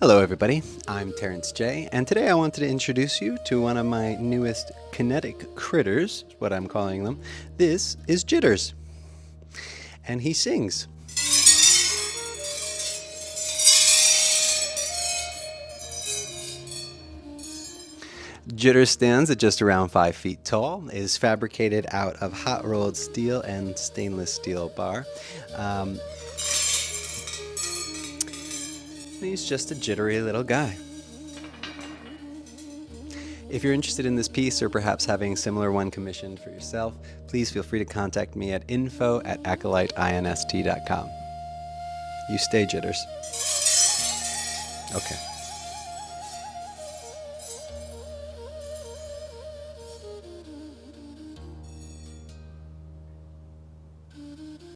Hello everybody, I'm Terence Jay, and today I wanted to introduce you to one of my newest kinetic critters, is what I'm calling them. This is Jitters, and he sings. Jitters stands at just around 5 feet tall, is fabricated out of hot rolled steel and stainless steel bar. He's just a jittery little guy. If you're interested in this piece or perhaps having a similar one commissioned for yourself, please feel free to contact me at info@acolyteinst.com. You stay jitters. Okay.